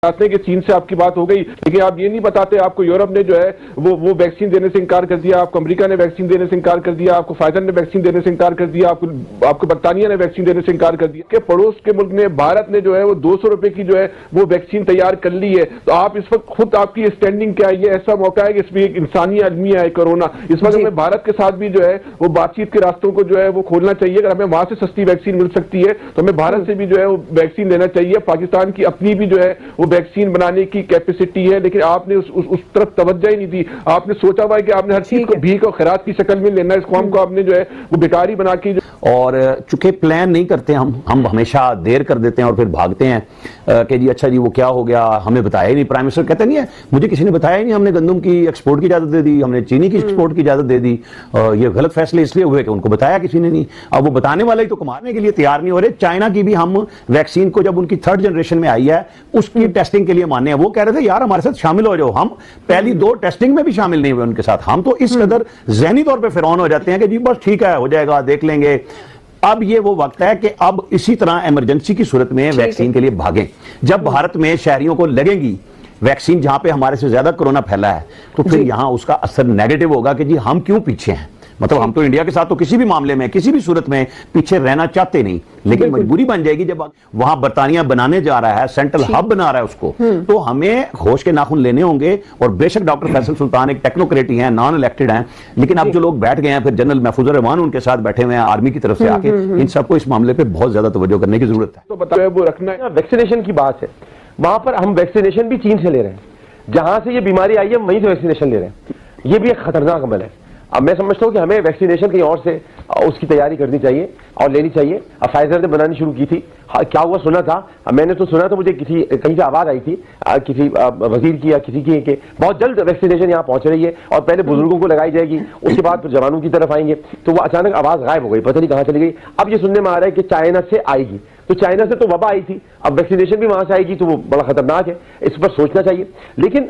बताते हैं कि चीन से आपकी बात हो गई, लेकिन आप ये नहीं बताते आपको यूरोप ने जो है वो वैक्सीन देने से इंकार कर दिया, आपको अमेरिका ने वैक्सीन देने से इंकार कर दिया, आपको फाइजर ने वैक्सीन देने से इंकार कर दिया, आपको बर्तानिया ने वैक्सीन देने से इंकार कर दिया कि पड़ोस के मुल्क ने, भारत ने जो है वो 200 रुपए की जो है वो वैक्सीन तैयार कर ली है। तो आप इस वक्त खुद आपकी स्टैंडिंग क्या है? ये ऐसा मौका है कि इसमें एक इंसानी अलमिया है कोरोना। इस वक्त हमें भारत के साथ भी जो है वो बातचीत के रास्तों को जो है वो खोलना चाहिए। अगर हमें वहां से सस्ती वैक्सीन मिल सकती है तो हमें भारत से भी जो है वो वैक्सीन लेना चाहिए। पाकिस्तान की अपनी भी जो है वो वैक्सीन बनाने की कैपेसिटी है, लेकिन आपने उस तरफ तवज्जो ही नहीं दी। आपने सोचा हुआ है कि आपने हर चीज को भीख और खैरात की शक्ल में लेना है। इस कौम को आपने जो है वो बेकारी बना के और चूंकि प्लान नहीं करते हम हमेशा देर कर देते हैं और फिर भागते हैं कि जी अच्छा जी वो क्या हो गया, हमें बताया ही नहीं। प्राइम मिनिस्टर कहते नहीं है मुझे किसी ने बताया ही नहीं, हमने गंदम की एक्सपोर्ट की इजाजत दे दी, हमने चीनी की एक्सपोर्ट की इजाजत दे दी। ये गलत फैसले इसलिए हुए कि उनको बताया किसी ने नहीं। अब वो बताने वाले ही तो कमाने के लिए तैयार नहीं हो रहे। चाइना की भी हम वैक्सीन को जब उनकी 3rd जनरेशन में आई है उसकी टेस्टिंग के लिए माने हैं। वो कह रहे थे यार हमारे साथ शामिल हो जाओ। हम पहली 2 टेस्टिंग में भी शामिल नहीं हुए उनके साथ। हम तो इस कदर ज़हनी तौर पर फिरौन हो जाते हैं कि जी बस ठीक है हो जाएगा देख लेंगे। अब ये वो वक्त है कि अब इसी तरह इमरजेंसी की सूरत में वैक्सीन के लिए भागें। जब भारत में शहरियों को लगेगी वैक्सीन जहां पे हमारे से ज्यादा कोरोना फैला है तो फिर यहां उसका असर नेगेटिव होगा कि जी हम क्यों पीछे हैं। मतलब हम तो इंडिया के साथ तो किसी भी मामले में किसी भी सूरत में पीछे रहना चाहते नहीं, लेकिन मजबूरी बन जाएगी जब वहां बर्तानिया बनाने जा रहा है, सेंट्रल हब बना रहा है उसको, तो हमें होश के नाखून लेने होंगे। और बेशक डॉक्टर फैसल सुल्तान एक टेक्नोक्रेट ही हैं, नॉन इलेक्टेड हैं, लेकिन अब जो लोग बैठ गए हैं, फिर जनरल महफूज रहमान उनके साथ बैठे हुए हैं आर्मी की तरफ से आके, इन सबको इस मामले पर बहुत ज्यादा तवज्जो करने की जरूरत है। तो बताओ वो रखना है। वैक्सीनेशन की बात है, वहां पर हम वैक्सीनेशन भी चीन से ले रहे हैं, जहां से ये बीमारी आई है वहीं से वैक्सीनेशन ले रहे हैं। ये भी एक खतरनाक अमल है। अब मैं समझता हूं कि हमें वैक्सीनेशन कहीं और से उसकी तैयारी करनी चाहिए और लेनी चाहिए। अब फाइजर ने बनानी शुरू की थी, क्या हुआ सुना था, मैंने तो सुना था, मुझे किसी कहीं से आवाज आई थी किसी वजीर की या किसी की कि बहुत जल्द वैक्सीनेशन यहाँ पहुंच रही है और पहले बुजुर्गों को लगाई जाएगी, उसके बाद फिर जवानों की तरफ आएंगे। तो वो अचानक आवाज गायब हो गई, पता नहीं कहां चली गई। अब ये सुनने में आ रहा है कि चाइना से आएगी, तो चाइना से तो वबा आई थी, अब वैक्सीनेशन भी वहां से आएगी, तो वो बड़ा खतरनाक है। इस पर सोचना चाहिए। लेकिन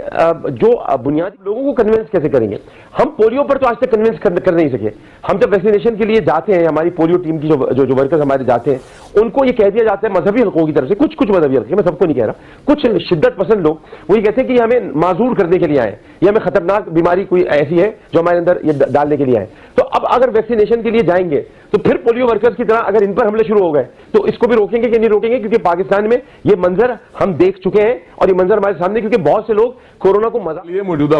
जो बुनियादी लोगों को कन्विंस कैसे करेंगे? हम पोलियो पर तो आज तक कन्विंस कर नहीं सके। हम जब वैक्सीनेशन के लिए जाते हैं, हमारी पोलियो टीम की जो वर्कर्स हमारे जाते हैं, उनको ये कह दिया जाता है मजहबी हल्कों की तरफ से, कुछ मजहबी हल्के, मैं सबको नहीं कह रहा, कुछ शिद्दत पसंद लोग वो ये कहते हैं कि हमें माजूर करने के लिए आए, ये हमें खतरनाक बीमारी कोई ऐसी है जो हमारे अंदर ये डालने के लिए आए। तो अब अगर वैक्सीनेशन के लिए जाएंगे तो फिर पोलियो वर्कर्स की तरह अगर इन पर हमले शुरू हो गए तो इसको भी रोकेंगे कि नहीं रोकेंगे? क्योंकि पाकिस्तान में ये मंजर हम देख चुके हैं और ये मंजर हमारे सामने, क्योंकि बहुत से लोग कोरोना को मजा लिए मौजूदा